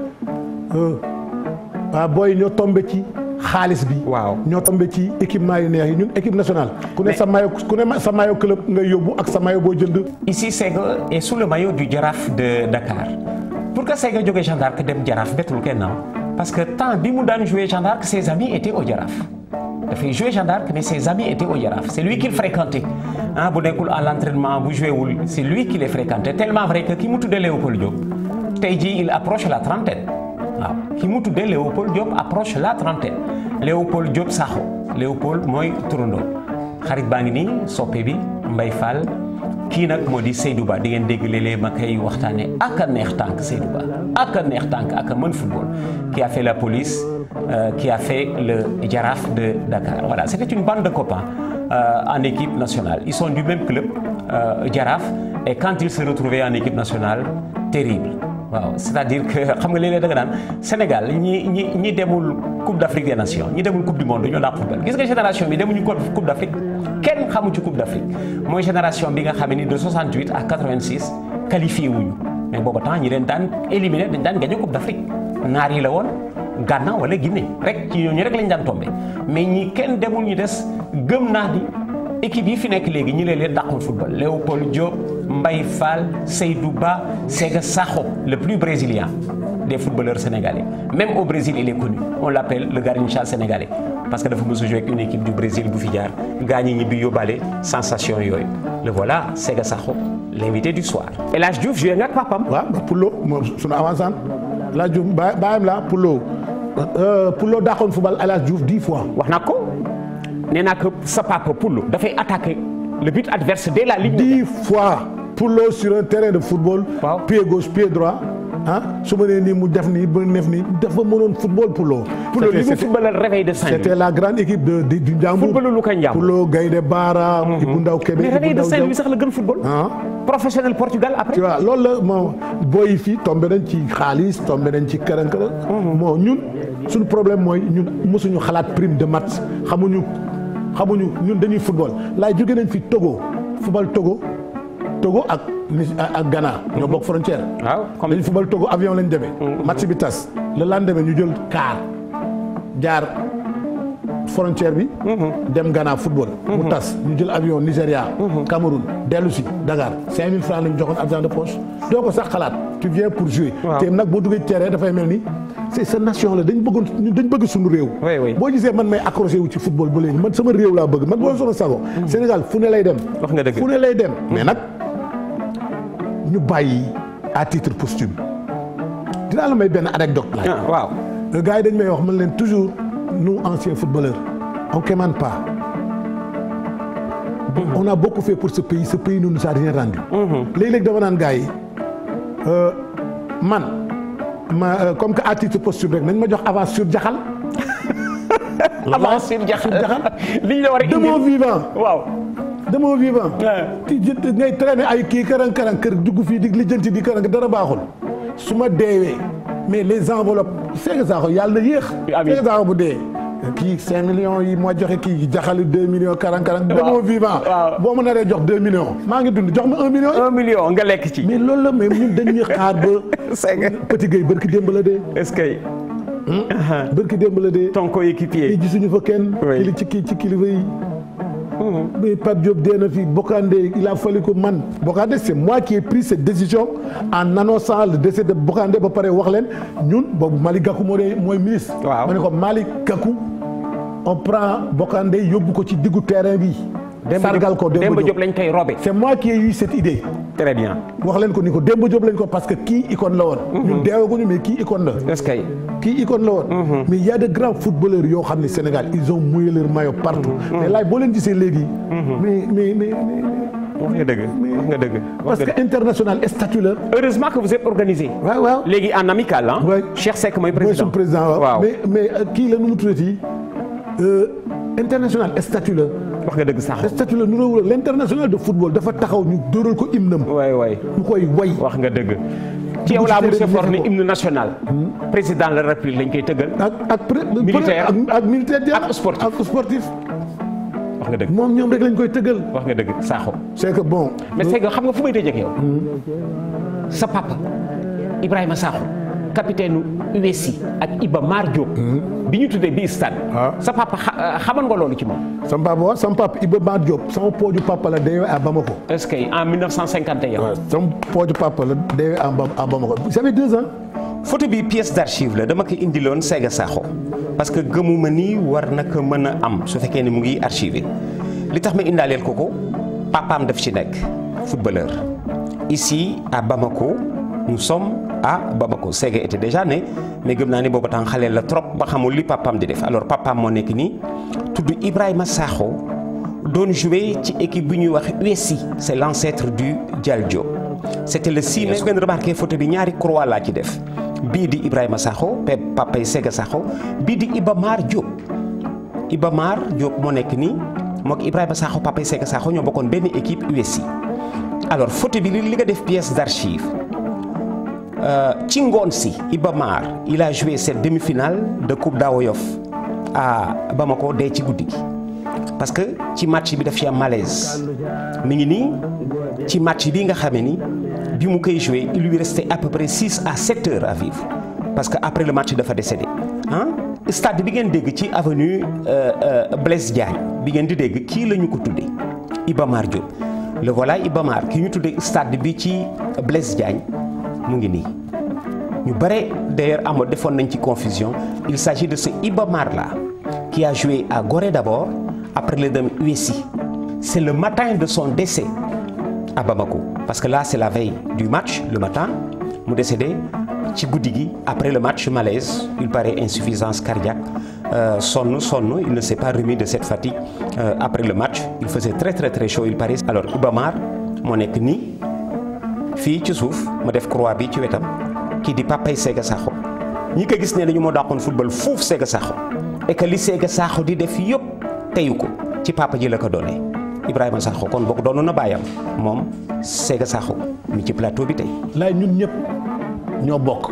booy ñoo tombé ci xaalis bi. waaw ñoo tombé ci équipement yu neex yi ñun équipe nationale. ku ne sa maillot club ngay yóbbu ak sa maillot boo jënd. ici Séga est sous le maillot du Jaraaf de Dakar pour que Séga jógee Jeanne d'Arc dem Jaraaf bettul kenn parce que temps bi mu daan jouer Jeanne d'Arc ses amis étaient au Jaraaf. dafay jouer Jeanne d'Arc mais ses amis étaient au Jaraaf c'est lui qu'il fréquentait bu nekkul à l'entraînement bu joué wul c'est lui qui les fréquentait tellement vrai que ki mu tuddee Léopold Diop tey jii il approche la trentaine waaw ki mu tuddee Léopold Diop approche la trentaine Léopold Diop Sakho Léopold mooy turandoo xarit baa ngi nii soppe bi Mbaye Fall kii nag moo di Seydou Ba di ngeen dégg léeg-léeg ma koy waxtaane ak a neex tànk Seydou Ba ak a neex tànk ak a mën football qui a fait la police qui a fait le Jaraaf de Dakar voilà c'était une bande de copains en équipe nationale ils sont du même club Jaraaf et quand ils se retrouvaient en équipe nationale terrible waaw c'est-à-dire que xam nga léeg-léeg da nga naan Sénégal ñi demul Coupe d'Afrique des Nations ñi demul Coupe du Monde ñoo dàq football gis nga génération bi demuñu Coupe d'Afrique kenn xamu ci Coupe d'Afrique mooy génération bi nga xam ni de 68 à 86 qualifié wuñu mais booba temps ñi leen daan éliminé dañ daan gagné Coupe d'Afrique naar yi la woon Ghana wala Guinée rek ci ñooñu rek lañ daan tombé mais ñi kenn demul ñu des gëm naa di équipe yi fi nekk léegi ñi leen dàqul football Léopold Diop Mbaye Fall Seydou Ba Séga Sakho le plus brésilien des footballeurs sénégalais même au Brésil il est connu on l'appelle le Garrincha sénégalais parce que dafa mos a jouer avec une équipe du Brésil bu fi jaar gaañi ñibbi yóbbaale sensation yooyu le voilà Séga Sakho l'invité du soir. El Hadj Diouf joué nga ak papam. waaw Poulo moom sunu avancement El Hadj Diouf baayam la Poulo dàqoon football El Hadj Diouf 10 fois. wax naa ko nee naa ko sa papa Poulo dafay attaquer le but adverse dès la ligne. 10 fois Poulo sur un terrain de football. waaw pied gauche pied droit. su ma nee nii mu def nii ba def nii dafa mënoon football Poulo. Poulo li mu footballal réveil de Saint-Louis. c'était la grande équipe du Ndiambour. footballu lu ko Ndiambour Poulo Gaynde Baara. Ibou Ndaw Kébé mais réveil de Saint-Louis sax la gën football. professionnel Portugal après. tu vois loolu la moom booy yi fii tombé nañ ci xaalis tombé nañ ci kërankëra. moo ñun suñu problème mooy ñun mosuñu xalaat prime de match xamuñu ñun dañuy football laay jóge nañ fi Togo football Togo ak Ghana. ñoo bokk frontière. waaw comme dañu football Togo avion lañ demee. match bi tas le lendemain ñu jël car jaar frontière bi. dem Ghana football. mu tas ñu jël avion Nigéria. Cameroun dellu si Dakar 5000 francs lañu joxoon argent de poche. doo ko sax xalaat tu viens pour jouer. te nag boo duggee terrain dafay mel ni c'est sa nation la dañ bëgg suñu réew. boo gisee man may accroché wu ci football ba léegi man sama réew laa bëgg man boo sama sago. Sénégal fu ne lay dem. wax nga dëgg fu ne lay dem. mais nag ñu bàyyi à titre posthume dinaa la may benn anecdote la. waaw gars yi dañ may wax man leen toujours nous anciens footballeurs on commande pas on a beaucoup fait pour ce pays ne nous a rien rendu. léeg-léeg dama naan gars yi comme que à titre posthume rek nañ ma jox avance sur Jaxal. avance sur Jaxal liñ la war a indi de mon vivant. waaw de mon vivant. ti ngay traîner ay kii karang-karang kër dugg fii di lijjanti di karang dara baaxul su ma deewee mais les enveloppes Séga Sakho yàlla na yéex. Séga Sakho bu dee. kii 5 millions yi moo joxe kii Jaxal 2 millions karang-karang. de mon vivant. boo ma naree jox 2 millions. maa ngi dund jox ma 1 million. 1 million nga lekk ci. mais loolu la même ñun dañuy xaar ba. Séga Petit Gueye barki démb la dee. est-ce que. barki démb la dee. ton coéquipier. kii gisuñu fa kenn. oui ci kilifa yi. mais Pape Diop dee na fi Bokandé il a fallu que man Bokandé c'est moi qui ai pris cette décision en annonçant le décès de Bokandé ba pare wax leen ñun boobu Malick Gakou mooy ministre. waaw ma ne ko Malick Gakou on prend Bokandé yóbbu ko ci diggu terrain bi. sargal ko Demba Diop lañ koy robe. c'est moi qui ai eu cette idée. très bien. wax leen ko ni ko Demba Diop lañ ko parce que kii icône la woon. ñun deewaguñu mais kii icône la. est-ce que. kii icône la woon. mais il y a de grands footballeurs yoo xam ne Sénégal ils ont mouillé leur maillot partout. mais laay boo leen gisee léegi. mais. wax nga dëgg wax nga dëgg. parce que international statut la. heureusement que vous êtes organisé. waaw waaw léegi en amical ah. oui Cheikh Seck mooy président mooy suñu président waaw. mais kii la nu mu tuddati international statut la. wax nga dëgg sax. statut la nu la l'international de football dafa taxaw ñu dóoral ko hymne-am. waay ñu koy way. wax nga dëgg. ci yow laa monsieur Faure ni hymne national. président de la république lañ koy tëggal. militaire ak militaire ak sportif ak sportif. wax nga dëgg moom ñoom rek lañ koy tëggal. wax nga dëgg Sakho. c'est que bon. mais c'est que xam nga fu may tëjee ak yow. sa papa Ibrahima Sakho capitaine USI ak Iba Mar Diop. bi ñu tuddee bii stade. sa papa xamoon nga loolu ci moom. sama papa Iba Mar Diop sama pooju papa la deewee à Bamako. est-ce que en 1951. waaw sama pooju papa la deewee à Bamako j'avais 2 ans. photo bi pièce d'archive la dama ko indiloon Séga Sakho parce que gëmuma ni war na ko mën a am su fekkee ni mu ngi archivé li tax ma indaaleel ko papaam daf ci nekk footballeur. ici à Bamako nous sommes à Bamako Séga était déjà né mais gëm naa ni boobu temps xale la trop ba xamul li papaam di def alors papaam moo nekk nii tudd Ibrahima Sakho doon jouer ci équipe bu ñuy wax USI c'est l'ancêtre du Dial Diop. c'était le 6 mai su ngeen remarqué photo bi ñaari croix laa ci def bii di Ibrahima Sakho papay Séga Sakho bii di Iba Mar Diop. Iba Mar Diop moo nekk nii mook Ibrahima Sakho papay Séga Sakho ñoo bokkoon benn équipe USI. alors photo bi li nga def pièce d'archive ci ngoon si Iba Mar il a joué cette demi-finale de coupe d'Awoyof à Bamako dee ci guddi gi parce que ci match bi daf ci am malaise mi ngi nii ci match bi nga xamee ni bi mu koy joué il lui restait à peu près 6 à 7 heures à vivre parce que après le match dafa décédé stade bi ngeen dégg ci avenue Blaise Diagne bi ngeen di dégg kii la ñu ko tuddee Iba Mar Diop le voilà Iba Mar ki ñu tuddee stade bi ci Blaise Diagne mu ngi nii ñu bare d'ailleurs defoon nañ ci confusion il s'agit de ce Iba Mar là qui a joué à Gorée d'abord après le dem USI c'est le matin de son décès à Bamako parce que là c'est la veille du match le matin mu décédé ci guddi gi après le match malaise il paraît insuffisance cardiaque sonn il ne s'est pas remis de cette fatigue après le match il faisait très très très chaud il paraît alors Iba Mar moo nekk nii fii ci suuf ma def croix bi ci wetam kii di papay Séga Sakho ñi ko gis ne dañu moo dàqoon football fuuf Séga Sakho et que li Séga Sakho di def yëpp teyu ko ci papa ji la ko doonee Ibrahima Sakho kon bokk doonu na bàyyam moom Séga Sakho mi ci plateau bi tey. laay ñun ñëpp ñoo bokk.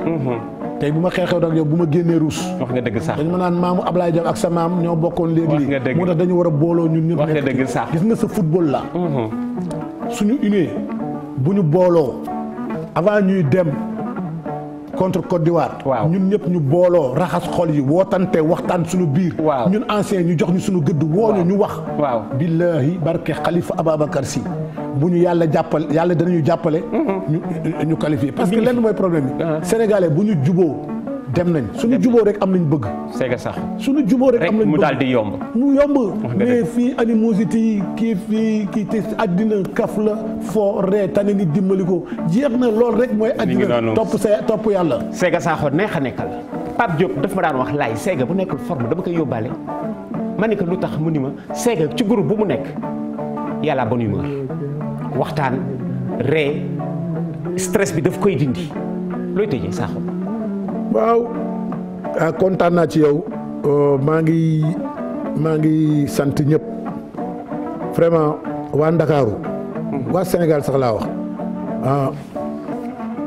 tey bu ma xeexew nag yow bu ma génnee ruus. wax nga dëgg sax dañu ma naan maamu Ablaye Diop ak sa maam ñoo bokkoon léegi. wax nga dëgg moo tax dañu war a booloo ñun ñëpp. wax nga dëgg sax gis nga sa football la. suñu unee bu ñu booloo avant ñuy dem contre Côte d'Ivoire. waaw ñun ñëpp ñu booloo raxas xol yi wootante waxtaan suñu biir. waaw ñun ancien ñu jox ñu suñu gëdd. wooñu ñu wax. waaw billahi barke Khalifa Ababacar Sy bu ñu yàlla danañu jàppale. ñu qualifié parce que lenn mooy problème bi. Sénégalais bu ñu juboo dem nañ suñu juboo rek am nañ bëgg. Séga Sakho suñu juboo rek am nañ bëgg mu daal di yomb. mu yomb mais fii animosité yi kii te àddina kaf la foo ree tane nit dimbali ko jeex na loolu rek mooy. àddina topp yàlla. Séga Sakho neex a nekkal Pape Diop daf ma daan wax laay Séga bu nekkul forme dama koy yóbbaale ma ne ko lu tax mu ni ma Séga ci groupe bu mu nekk y a la bonne humeur waxtaan ree stress bi daf koy dindi looy tëjee Sakho. waaw kontaan naa ci yow maa ngi sant ñëpp vraiment waa Ndakaaru waa Sénégal sax laa wax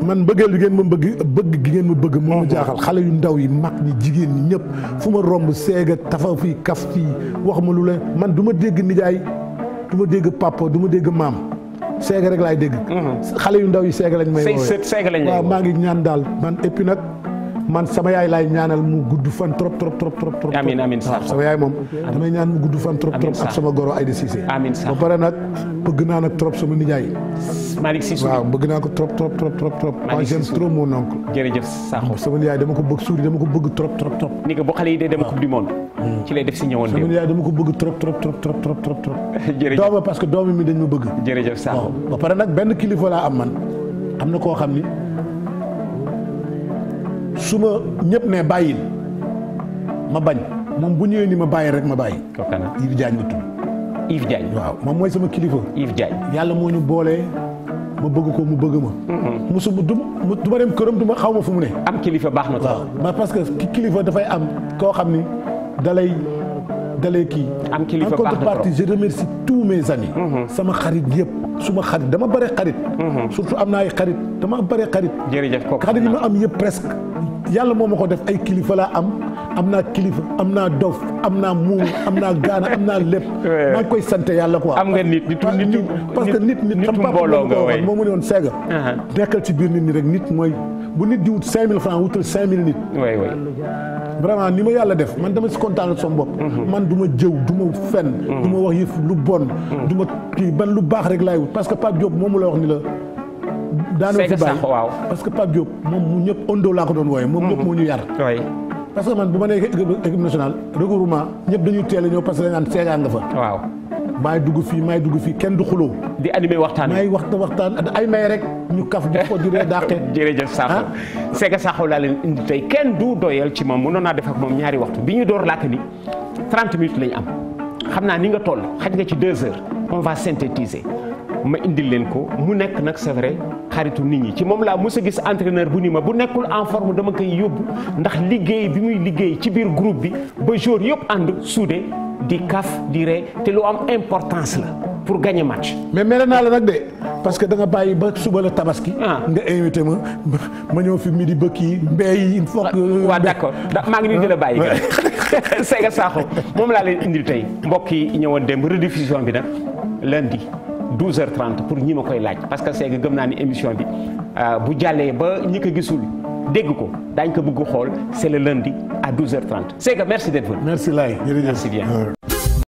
man bëggeel bi ngeen ma bëgg gi ngeen ma bëgg moo ma jaaxal xale yu ndaw yi mag ñi jigéen ñi ñëpp fu ma romb seega tafa fii kaf fii wax ma lu leen man du ma dégg nijaay du ma dégg papa du ma dégg maam seega rek laay dégg xale yu ndaw yi seega lañ may woowee waaw maa ngi ñaan daal man et puis nag man sama yaay laay ñaanal mu gudd fan trop. amiin amiin Sakho sama yaay moom damay ñaan mu gudd fan trop ak sama goro Aïda Cissé. amiin Sakho ba pare nag bëgg naa nag trop sama nijaay. Malick Cissé waaw bëgg naa ko trop. moi j'aime trop mon oncle. jërëjëf Sakho sama nijaay dama ko bëgg suuri dama ko bëgg trop. ni ko bu xale yi dee dem coupe du monde. ci lay def si ñëwoon sama nijaay dama ko bëgg trop. jërëjëf dooma parce que doom mi dañ ma bëgg. jërëjëf Sakho ba pare nag benn kilifa laa am man am na koo xam ni. su ma ñëpp ne bàyyil ma bañ moom bu ñëwee ni ma bàyyi rek ma bàyyi. kooku nag Yves Diagne ma tudd. Yves Diagne waaw moom mooy sama kilifa. Yves Diagne yàlla moo ñu boolee ma bëgg ko mu bëgg ma. musu du ma dem këram du ma xaw ma fu mu ne. am kilifa baax na trop. waaw parce que kilifa dafay am koo xam ni dalay kii. am kilifa baax na trop en contrepartie je remercie tous mes amis. sama xarit yëpp suma xarit dama bëri xarit. surtout am na ay xarit dama bëri xarit. jërëjëf kooku xarit yi ma am yëpp presque. yàlla moo ma ko def ay kilifa laa am naa kilifa am naa dof am naa muum am naa gaana am naa lépp. maa ngi koy sant yàlla quoi. am nga nit parce que nit xam papa moo mu ne woon seega. nekkal ci biir nit ñi rek nit mooy bu nit di wut 5000 francs wutal 5000 nit. vraiment ni ma yàlla def man dama si kontaan sama bopp. man du ma jëw du ma fen du ma wax yëf lu bon. du ma kii ban lu baax rek laay wut parce que Pape Diop moomu la wax ni la. daanaka fi bàyyi parce que Pape Diop moom mu ñëpp ondo laa ko doon wooye moom ñëpp moo ñu yar. parce que man bu ma nee équipe nationale regroupement ñëpp dañuy teel a ñëw parce que dañ naan seegaa nga fa. waaw maay dugg fii kenn du xuloo. di animé waxtaan maay waxtaan ay may rek ñu kaf di ko juree dàqee. jërëjëf Sakho Sega Sakho laa leen indi tey kenn du doyal ci moom mënoon naa def ak moom ñaari waxtu bi ñu door làkk ni 30 minutes lañ am xam naa ni nga toll xaj nga ci 2 heures on va synthétiser. ma indil leen ko mu nekk nag c'est vrai xaritu nit ñi ci moom laa mos a gis entraîneur bu ni ma bu nekkul en forme dama koy yóbbu ndax liggéey bi muy liggéey ci biir groupe bi ba jour yëpp ànd soudé di kaf di ree te lu am importance la pour gagner match. mais mere naa la nag de parce que da nga bàyyi ba suba la tabaski. nga invité ma ñëw fi midi ba kii mbéy yi il faut que. waaw d'accord maa ngi nii di la bàyyi. Sega Sakho moom laa leen indil tey mbokk yi ñëwoon dem rediffusion bi nag lundi. 12h30 pour ñi ma koy laaj parce que Sega gëm naa ni émission bi bu jàllee ba ñi ko gisul dégg ko daañu ko bëgg xool c'est le lundi à 12h30 Sega merci d'être venu. merci Laye jërëjëf merci bien.